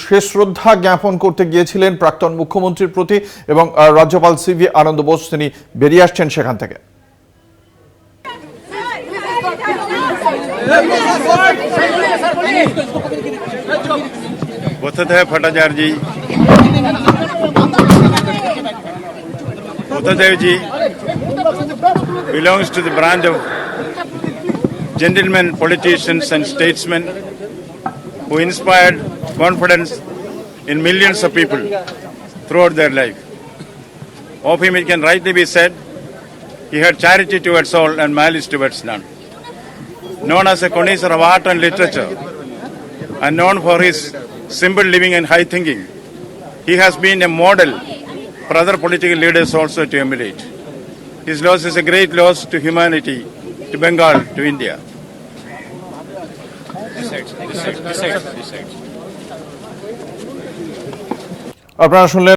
শেষ শ্রদ্ধা জ্ঞাপন করতে গিয়েছিলেন প্রাক্তন মুখ্যমন্ত্রীর প্রতি এবং রাজ্যপাল সিভি আনন্দ বোস তিনি বেরিয়ে আসছেন সেখান থেকে। बुद्धदेव भट्टाचार्य जी, Buddhadev ji belongs to the branch of gentlemen, politicians and statesmen who inspired confidence in millions of people throughout their life. Of him it can rightly be said, he had charity towards all and malice towards none. Known as a connoisseur of art and literature and known for his simple living and high thinking, he has been a model for other political leaders also to emulate. His loss is a great loss to humanity, to Bengal, to India. আপনারা শুনলেন